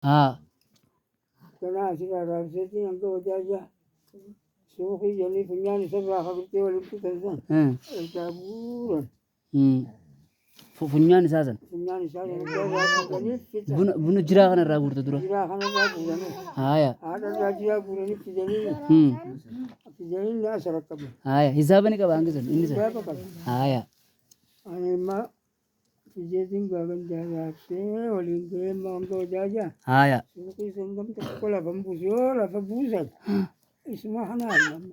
ها كنا أسرع رابسيتي أنك وجاجة سوقي جلي فنجان سرع خبرتي ولبت تنسان الكابورا فنيان سازن فنجان سرع رابسيتي جلي فتا بنو جرا خنا رابور تدرا جرا خنا رابورا هايا هذا راجع بوراني في جلي في جلي لا سرق قبل هايا حسابني كبانك سن إني سن بابا قبل هايا أنا ما في جيتين بعدين جانا سه ولين كم ما أنك وجاجة هايا سوقي سندم تقول أفهم لا فبوزل اسمه حنايم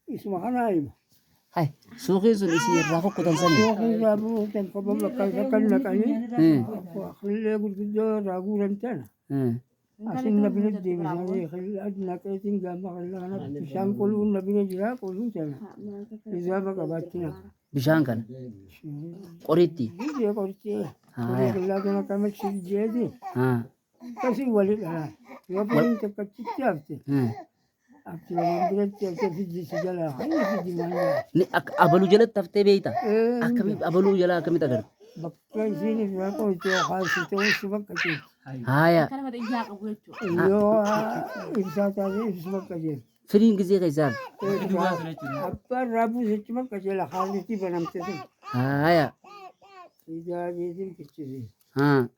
اسمه حنايم هاي سوقي سن إسي رافق كتان سني سوقي جابوا تنقبل كلنا كني وخلي يقول كده راجول أنتنا عشان نبي ندي بساني خلي أدنى كيتين جامع خلي أنا بشان كلون نبي نجرا كلون تنا إذا ما قبضتنا بشان كان قريتي جي قرتي خلي كنا كم شيء جدي بس ولي لا يبغى أنت كتشافتي أكيد ما بدك تفيد سجلا هاي في جماعة أبلو جلت تفتي بيتا أكمل أبلو جلا أكمل تقدر بكرة زين في راكو يتوه خالص يتوه سبك كتير هايا يو إنسان تاني سبك كتير فرين كذي كيسان أكبر رابو سبك كتير خالص تي بنامته هايا إذا جيتين كتير ها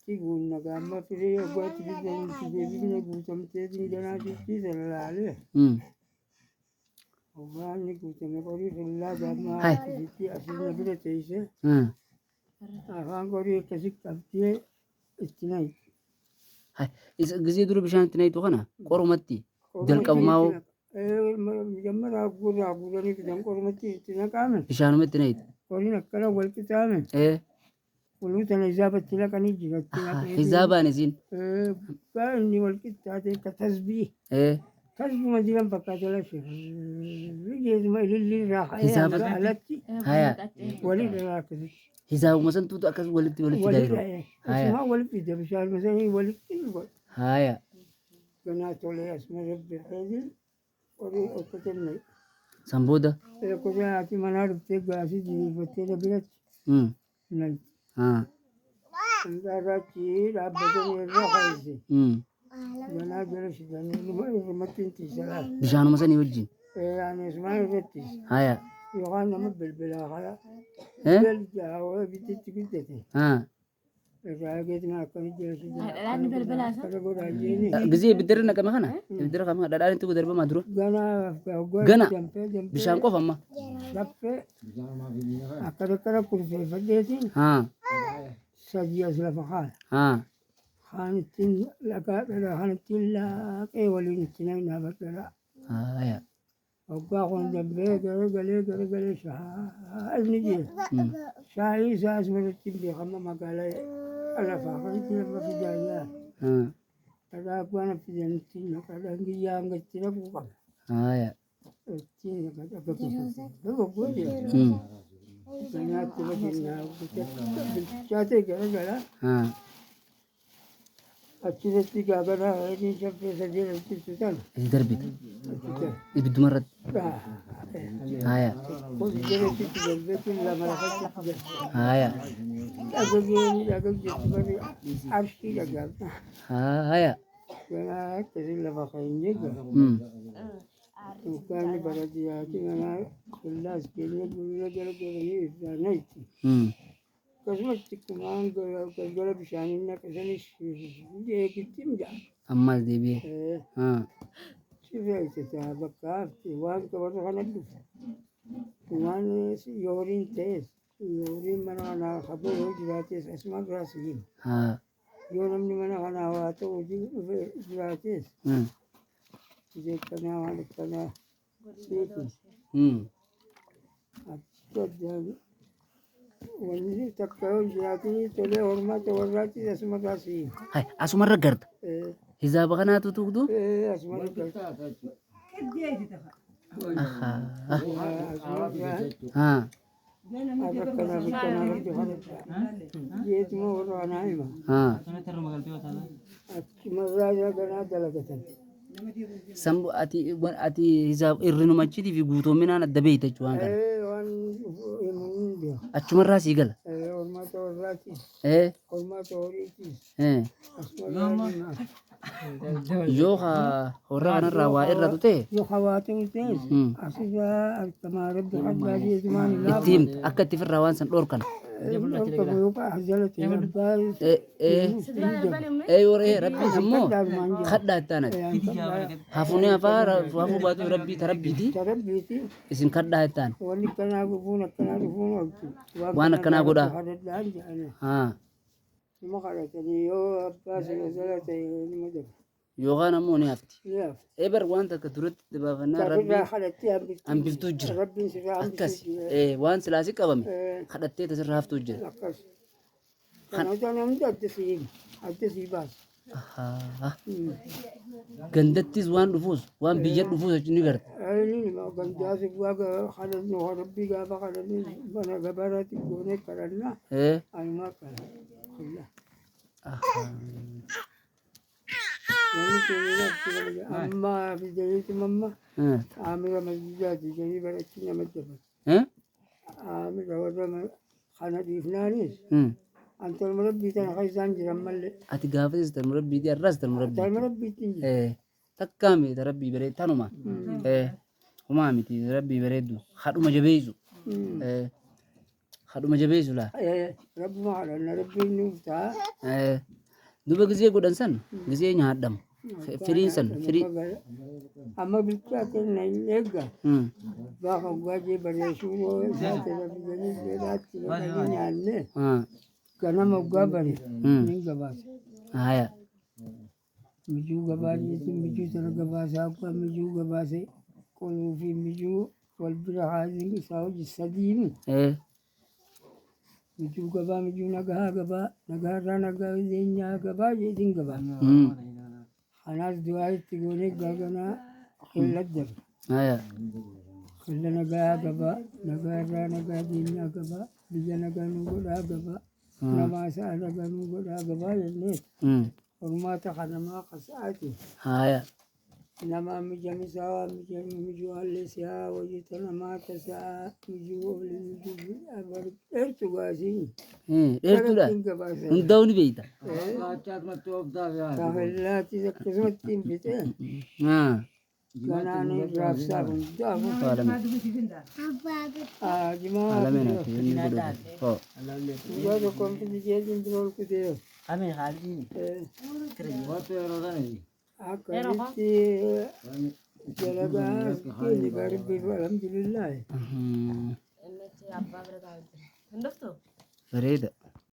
تقول نقام فري أبغى تبين تبين بوتام تبين جنا تبين سلالة وباني بوتام كوري فلا جماعة تبين أصل نبرة تيسه أخان كوري كسيك كفتي استناي هاي إذا كذي دور بشان تناي توخنا قرمتي دل كابماو جمر أقول أنا كذا قرمتي استنا كامل بشان ما تناي كوري نكلا ولك تامل ولو تنزابت تلا كني جيت حسابا نزين كأني ولك تاتي كتسبي تسبي ما ديم بكاتلا شيء رجيت ما اللي راح حسابك هايا ولي راح حساب مثلا تو أكاس ولد دايرو اسمها ولد في دبشان مثلا ولد هايا كنا تولي اسمه ربي حيدر ولي أكتمني سامبودا كنا أتي منار بتيجي أسي جي بتيجي بيت ناي عندها كثير أبداً الرخيص. أنا جالس يعني ما تنتي سلام. بيجانو مثلاً يوجين. يعني اسمعي بتي. هيا. يغنى مبلبلا خلا. بلجاوة بتيجي بتيجي. الراجل ما كان جالس. أنا بلبلا أصلا. جزء بدرنا كم خنا. بدرنا كم خنا. دارين تقول درب ما درو. غنا. بيشان كوفا ما. دفع. أكره كل فديتين. سجى أسلف خال. خانتين لقى خانتين لا كي ولين التنين نبتلا. يا. وقاهم جنبه قال شاهد شاهي ساس مرتين بخمة ما قال ألا فاقي ما في جاية. هذا أنا في جنتين هذا عندي يوم قتنا بوقا. يا. قتنا كذا بقول. هو بقول يا. كنا تبغينا بتشاتي كذا. أكيد كابنا هذه شوف سجل التسوتان. دربي. يبدو مرة. هايا. كل جري تسجل بيتي لا مرة تسجل. هايا. أقول جسمي عرشي لقى. هايا. كنا كذي لما خينيك. وكان بلدياتي أنا خلاص كذي جري نايتي. كسمت كمان قال بشاننا كسنش جيك تمجع أما دي بيه شوفي تتابع وان كبر خلنا كمان يورين تيس يورين من أنا خبر جراتيس اسمه راسين يورم من أنا واتو جراتيس جيك كنا وانا كنا سيكي أكيد wanni takka jiraati tole hormaa tawarraati asuma kaasii. Hai asuma raggarta. Hisaaba kanaatu tuqdu. Asuma raggarta. Akkana bikkana rabbi kana. Jeetuma warra anaa hima. Achuma ganaa dalagatan. Sambu ati hisaab irrinuma achiitii fi guutoominaan adda beeyta jechuudha. Waan Achumarraa sii gala. Horaati. Eh, Hormaata horiiti. eh. Asmaraadina. Yoo horra kanarraa waa irratu ta'e Yoo hawaatu ta'es asirraa argamaa rabbi hajjaa jeetumaan itti laafa. himte akka itti firraa waan san dhorkan. Orkamu yookaan jalatti abbaa. Yoree rabbiin ammoo kadhaa itti aanati. Hafuunii hafaa hafuu baatu rabbii tarabbiiti. Tarabbiiti. Isin kadhaa itti aan. Wanni kanaa dhufuun akkanaa dhufuun oolchu. Waan akkanaa godhaa. Kadhadhaan jedhani. Haa. Nama kadhatanii yoo abbaa sila jala ta'e nima jaba. Yookaan ammoo ni hafti. Ni hafti. Eebar waan takka duratti itti baafannaa Rabbiin rabbii kadhattee hambiftuu jira. Rabbiin sirraa Akkas hambiftuu jira. waan silaasii qabame kadhattee tasirra haftuu jira. Akkas. Kanaafuu namni adda sii baasa. Ahaa. Gandattis waan dhufuus waan biyya dhufuus achi ni garta. Inni nima gandaasi waaqa kadhannu rabbii gaafa kadhannu mana gabaaraatti goonee kadhannaa. Anumaa kana. Ahaa. Wanni keenya amma fidaniitu mamma amira masjidaati jedhanii barachuun nama jaba. Amira warra kana dhiifnaanis antalma rabbii tana kan isaan jiran malee. Ati gaafas talma rabbiiti arraas talma rabbii. Talma rabbiitti hin jiru. Takkaa miti rabbii bareedu tanuma. Humaa miti rabbii bareedu hadhuma jabeessu. Hadhuma jabeessu laa. Rabbuma kadhanna rabbiin nuuf ta'a. Duba gisee godhan san gisee nyaadhamu. Firiin san firii. Amma bilchaate na hin eegga. Gaafa gwaajee bareeshuu yoo isaate rabbiganii jedhaatti godhanii nyaanne. Ganama waggaa bare ni gabaasa. Haya. Mijuu gabaasee mijuu sana gabaasaa akka mijuu gabaasee qoluu fi mijuu wal bira haasiin isaa hojii sadiini. Mijuu gabaa mijuu nagaa gabaa nagaarraa nagaa zeenyaa gabaa jedhin gabaa. Kanaaf du'aa itti goonee gaaganaa qillat darba. Haya. Qilla nagaa gabaa nagaarraa nagaa zeenyaa gabaa biyya nagaa nu godhaa gabaa. Nama isaa nagaa nu godhaa gabaa jennee hormaata kanamaa qasaati. Haya. Nama mijamisaa waa mijuu halleessaa hojjeta namaa tasaa mijuu olii mijuu dheertu gaasiin. Dheertuudha. Hundaa'u ni beeyta. Taafellaattis akkasumatti hin bitee. Ganaan raabsaa hundaafu. Alameen ati inni godhatu. Dhugaa tokkoon fidi jeetiin dura ol kutee. Ameen haalli. Akkamitti dalagaa keenya garbee alhamdulillah. Bareeda.